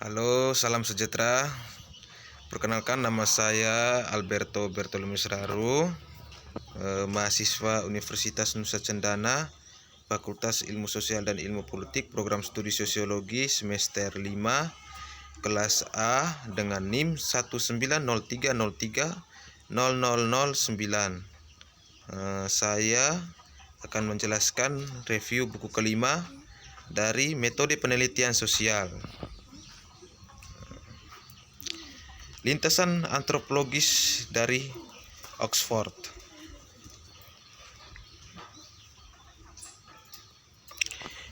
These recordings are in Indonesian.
Halo, salam sejahtera. Perkenalkan, nama saya Alberto Bertolumis Raru, mahasiswa Universitas Nusa Cendana, Fakultas Ilmu Sosial dan Ilmu Politik, Program Studi Sosiologi semester 5, kelas A dengan NIM 19030300009. Saya akan menjelaskan review buku kelima dari Metode Penelitian Sosial. Lintasan antropologis dari Oxford.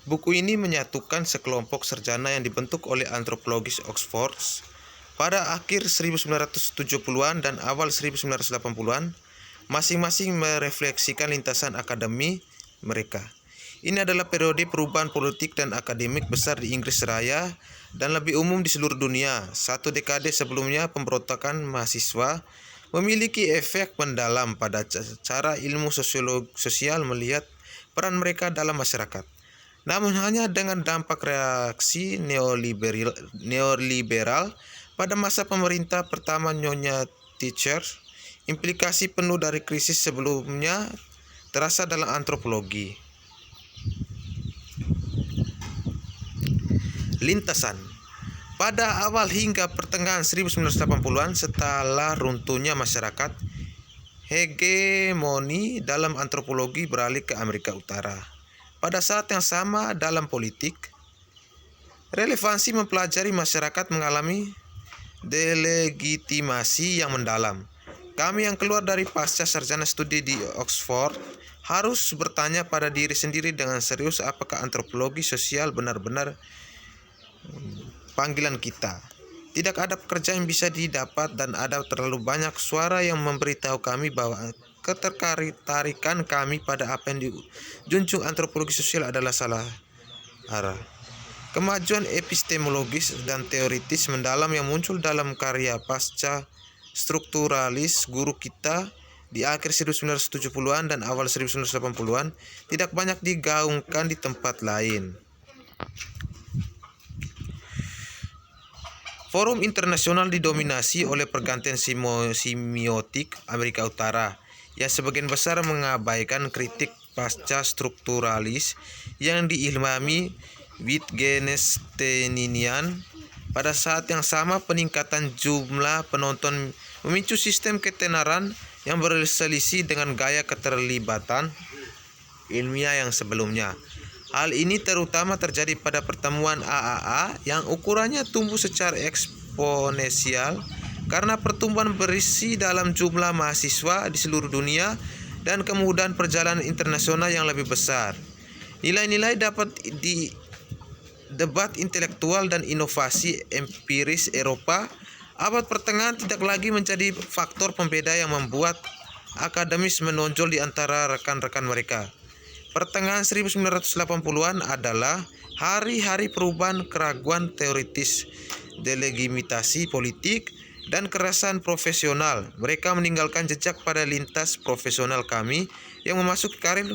Buku ini menyatukan sekelompok sarjana yang dibentuk oleh antropologis Oxford pada akhir 1970-an dan awal 1980-an, masing-masing merefleksikan lintasan akademi mereka. Ini adalah periode perubahan politik dan akademik besar di Inggris Raya dan lebih umum di seluruh dunia. Satu dekade sebelumnya, pemberontakan mahasiswa memiliki efek mendalam pada cara ilmu sosial melihat peran mereka dalam masyarakat. Namun hanya dengan dampak reaksi neoliberal pada masa pemerintah pertama Nyonya Thatcher, implikasi penuh dari krisis sebelumnya terasa dalam antropologi. Lintasan. Pada awal hingga pertengahan 1980-an, setelah runtuhnya masyarakat, hegemoni dalam antropologi beralih ke Amerika Utara. Pada saat yang sama dalam politik, relevansi mempelajari masyarakat mengalami delegitimasi yang mendalam. Kami yang keluar dari pasca sarjana studi di Oxford harus bertanya pada diri sendiri dengan serius, apakah antropologi sosial benar-benar panggilan kita. Tidak ada pekerjaan yang bisa didapat dan ada terlalu banyak suara yang memberitahu kami bahwa ketertarikan kami pada apa yang dijunjung antropologi sosial adalah salah arah. Kemajuan epistemologis dan teoritis mendalam yang muncul dalam karya pasca strukturalis guru kita di akhir 1970-an dan awal 1980-an tidak banyak digaungkan di tempat lain. Forum internasional didominasi oleh pergantian semiotik Amerika Utara yang sebagian besar mengabaikan kritik pasca strukturalis yang diilhami Wittgensteinian. Pada saat yang sama, peningkatan jumlah penonton memicu sistem ketenaran yang berselisih dengan gaya keterlibatan ilmiah yang sebelumnya. Hal ini terutama terjadi pada pertemuan AAA yang ukurannya tumbuh secara eksponensial karena pertumbuhan berisi dalam jumlah mahasiswa di seluruh dunia dan kemudahan perjalanan internasional yang lebih besar. Nilai-nilai dapat di debat intelektual dan inovasi empiris Eropa abad pertengahan tidak lagi menjadi faktor pembeda yang membuat akademis menonjol di antara rekan-rekan mereka. Pertengahan 1980-an adalah hari-hari perubahan keraguan teoritis, delegitimasi politik, dan kerasan profesional. Mereka meninggalkan jejak pada lintas profesional kami yang memasuki karir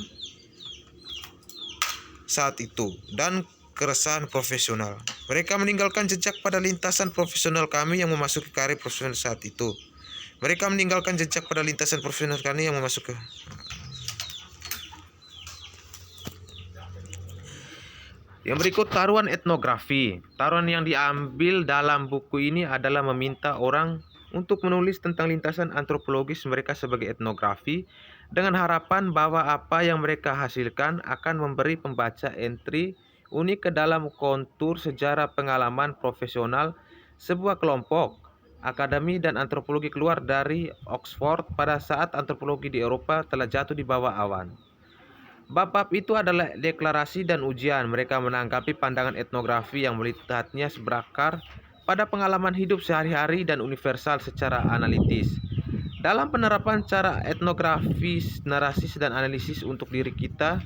saat itu dan keresahan profesional. Mereka meninggalkan jejak pada lintasan profesional kami yang memasuki karir profesional saat itu. Mereka meninggalkan jejak pada lintasan profesional kami yang memasuki. Yang berikut taruhan etnografi. Taruhan yang diambil dalam buku ini adalah meminta orang untuk menulis tentang lintasan antropologis mereka sebagai etnografi dengan harapan bahwa apa yang mereka hasilkan akan memberi pembaca entry unik ke dalam kontur sejarah pengalaman profesional sebuah kelompok akademi dan antropologi keluar dari Oxford pada saat antropologi di Eropa telah jatuh di bawah awan. Bab-bab itu adalah deklarasi dan ujian. Mereka menanggapi pandangan etnografi yang melihatnya berakar pada pengalaman hidup sehari-hari dan universal secara analitis. Dalam penerapan cara etnografis, narasi dan analisis untuk diri kita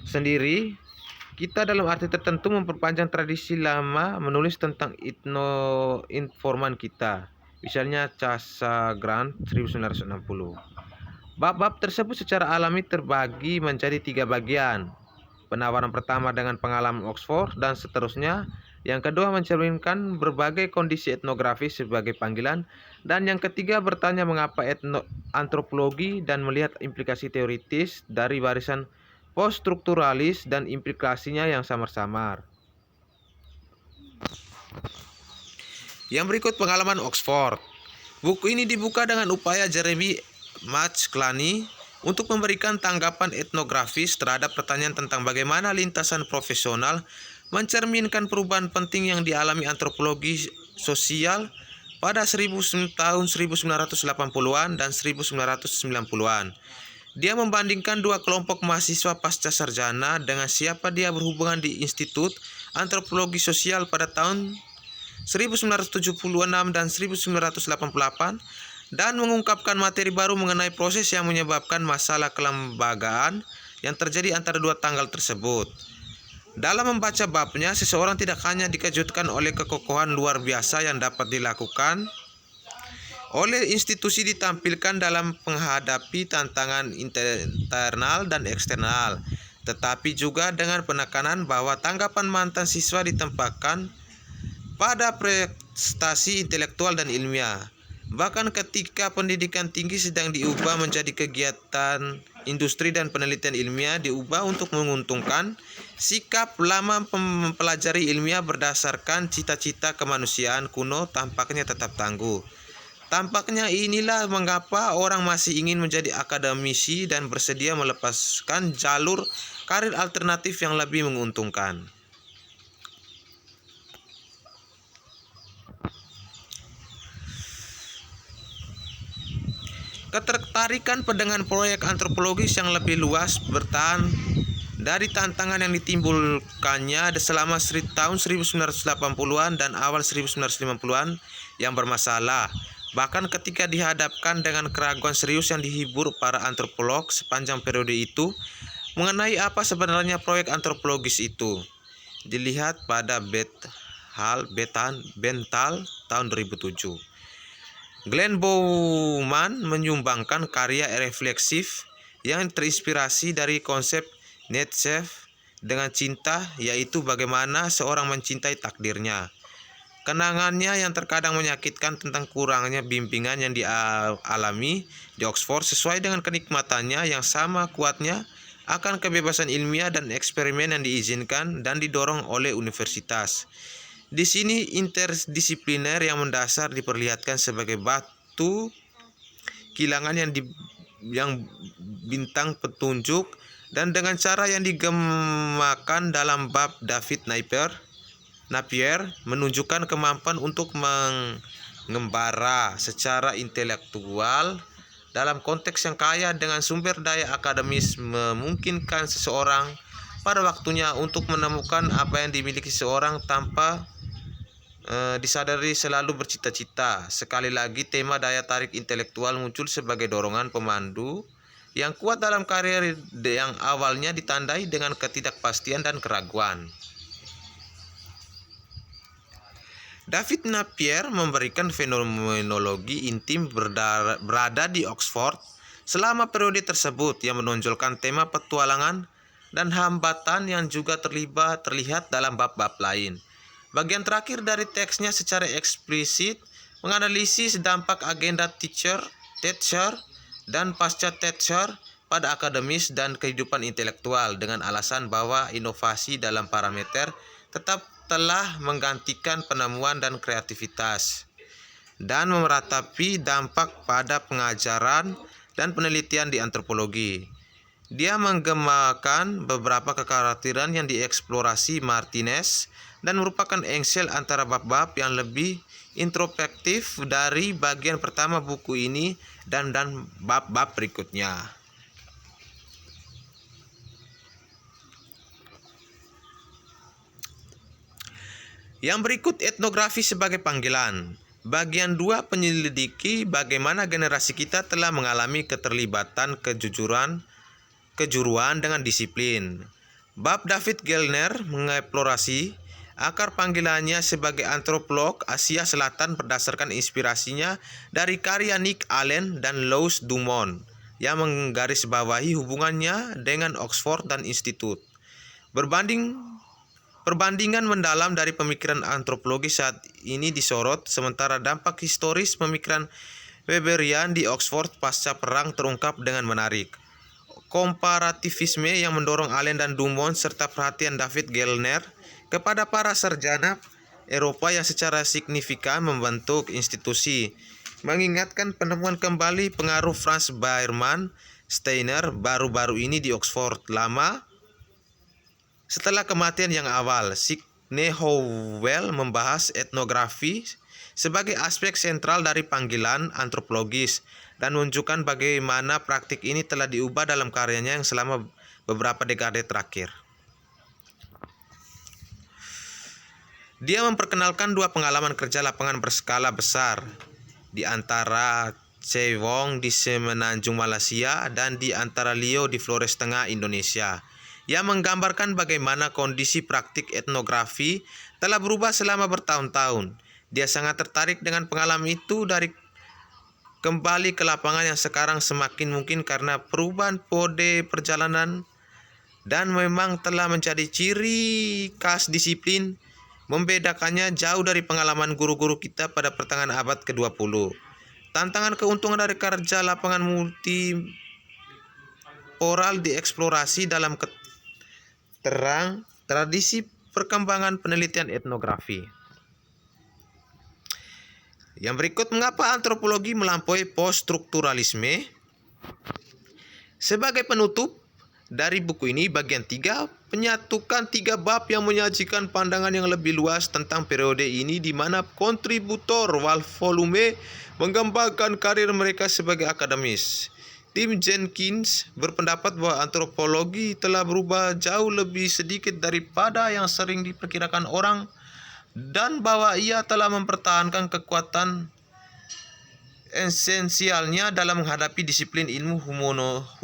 sendiri, kita dalam arti tertentu memperpanjang tradisi lama menulis tentang informan kita. Misalnya Casa Grant 1960. Bab-bab tersebut secara alami terbagi menjadi 3 bagian. Penawaran pertama dengan pengalaman Oxford dan seterusnya, Yang kedua, mencerminkan berbagai kondisi etnografis sebagai panggilan. Dan yang ketiga, bertanya mengapa antropologi dan melihat implikasi teoritis dari barisan poststrukturalis dan implikasinya yang samar-samar. Yang berikut pengalaman Oxford. Buku ini dibuka dengan upaya Jeremy McClany untuk memberikan tanggapan etnografis terhadap pertanyaan tentang bagaimana lintasan profesional mencerminkan perubahan penting yang dialami antropologi sosial pada tahun 1980-an dan 1990-an. Dia membandingkan dua kelompok mahasiswa pasca sarjana dengan siapa dia berhubungan di Institut Antropologi Sosial pada tahun 1976 dan 1988 dan mengungkapkan materi baru mengenai proses yang menyebabkan masalah kelembagaan yang terjadi antara dua tanggal tersebut. Dalam membaca babnya, seseorang tidak hanya dikejutkan oleh kekokohan luar biasa yang dapat dilakukan oleh institusi ditampilkan dalam menghadapi tantangan internal dan eksternal, tetapi juga dengan penekanan bahwa tanggapan mantan siswa ditempatkan pada prestasi intelektual dan ilmiah. Bahkan ketika pendidikan tinggi sedang diubah menjadi kegiatan industri dan penelitian ilmiah diubah untuk menguntungkan, sikap lama mempelajari ilmiah berdasarkan cita-cita kemanusiaan kuno tampaknya tetap tangguh. Tampaknya inilah mengapa orang masih ingin menjadi akademisi dan bersedia melepaskan jalur karir alternatif yang lebih menguntungkan. Ketertarikan dengan proyek antropologis yang lebih luas bertahan dari tantangan yang ditimbulkannya selama tahun 1980-an dan awal 1950-an yang bermasalah. Bahkan ketika dihadapkan dengan keraguan serius yang dihibur para antropolog sepanjang periode itu mengenai apa sebenarnya proyek antropologis itu. Dilihat pada Benthal tahun 2007. Glenn Bowman menyumbangkan karya refleksif yang terinspirasi dari konsep Nietzsche dengan cinta, yaitu bagaimana seorang mencintai takdirnya. Kenangannya yang terkadang menyakitkan tentang kurangnya bimbingan yang dialami di Oxford sesuai dengan kenikmatannya yang sama kuatnya akan kebebasan ilmiah dan eksperimen yang diizinkan dan didorong oleh universitas. Di sini interdisipliner yang mendasar diperlihatkan sebagai batu kilangan yang bintang petunjuk dan dengan cara yang digemakan dalam bab David Napier menunjukkan kemampuan untuk mengembara secara intelektual dalam konteks yang kaya dengan sumber daya akademis memungkinkan seseorang pada waktunya untuk menemukan apa yang dimiliki seorang tanpa disadari selalu bercita-cita. Sekali lagi tema daya tarik intelektual muncul sebagai dorongan pemandu yang kuat dalam karir yang awalnya ditandai dengan ketidakpastian dan keraguan. David Napier memberikan fenomenologi intim berada di Oxford selama periode tersebut yang menonjolkan tema petualangan dan hambatan yang juga terlihat dalam bab-bab lain. Bagian terakhir dari teksnya secara eksplisit menganalisis dampak agenda Thatcher dan pasca Thatcher pada akademis dan kehidupan intelektual dengan alasan bahwa inovasi dalam parameter tetap telah menggantikan penemuan dan kreativitas dan meratapi dampak pada pengajaran dan penelitian di antropologi. Dia menggemakan beberapa kekhawatiran yang dieksplorasi Martinez dan merupakan engsel antara bab-bab yang lebih introspektif dari bagian pertama buku ini dan bab-bab berikutnya. Yang berikut etnografi sebagai panggilan. Bagian 2 penyelidiki bagaimana generasi kita telah mengalami keterlibatan kejuruan dengan disiplin. Bab David Gellner mengeksplorasi akar panggilannya sebagai antropolog Asia Selatan berdasarkan inspirasinya dari karya Nick Allen dan Louis Dumont yang menggarisbawahi hubungannya dengan Oxford dan Institut. Berbanding Perbandingan mendalam dari pemikiran antropologi saat ini disorot, sementara dampak historis pemikiran Weberian di Oxford pasca perang terungkap dengan menarik. Komparativisme yang mendorong Allen dan Dumont serta perhatian David Gellner kepada para sarjana Eropa yang secara signifikan membentuk institusi, mengingatkan penemuan kembali pengaruh Franz Baerman Steiner baru-baru ini di Oxford lama setelah kematian yang awal. Sidney Howell membahas etnografi sebagai aspek sentral dari panggilan antropologis dan menunjukkan bagaimana praktik ini telah diubah dalam karyanya yang selama beberapa dekade terakhir. Dia memperkenalkan dua pengalaman kerja lapangan berskala besar di antara Cewong di Semenanjung Malaysia dan di antara Leo di Flores Tengah Indonesia, yang menggambarkan bagaimana kondisi praktik etnografi telah berubah selama bertahun-tahun. Dia sangat tertarik dengan pengalaman itu dari kembali ke lapangan yang sekarang semakin mungkin karena perubahan kode perjalanan dan memang telah menjadi ciri khas disiplin, membedakannya jauh dari pengalaman guru-guru kita pada pertengahan abad ke-20. Tantangan keuntungan dari kerja lapangan multiporal dieksplorasi dalam terang tradisi perkembangan penelitian etnografi. Yang berikut, mengapa antropologi melampaui poststrukturalisme? Sebagai penutup dari buku ini, bagian 3 menyatukan 3 bab yang menyajikan pandangan yang lebih luas tentang periode ini, di mana kontributor wal volume menggambarkan karir mereka sebagai akademis. Tim Jenkins berpendapat bahwa antropologi telah berubah jauh lebih sedikit daripada yang sering diperkirakan orang, dan bahwa ia telah mempertahankan kekuatan esensialnya dalam menghadapi disiplin ilmu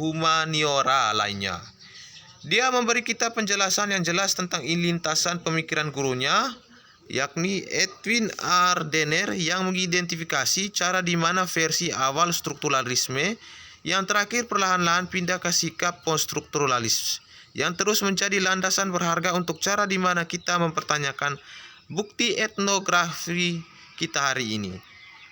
humaniora lainnya. Dia memberi kita penjelasan yang jelas tentang lintasan pemikiran gurunya, yakni Edwin R. Denner, yang mengidentifikasi cara di mana versi awal strukturalisme yang terakhir perlahan-lahan pindah ke sikap poststrukturalis, yang terus menjadi landasan berharga untuk cara di mana kita mempertanyakan bukti etnografi kita hari ini.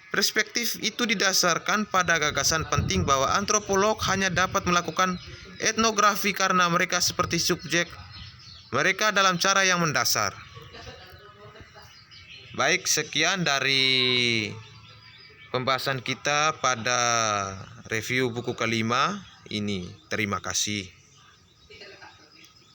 Perspektif itu didasarkan pada gagasan penting bahwa antropolog hanya dapat melakukan etnografi karena mereka seperti subjek mereka dalam cara yang mendasar. Baik, sekian dari pembahasan kita pada review buku kelima ini. Terima kasih.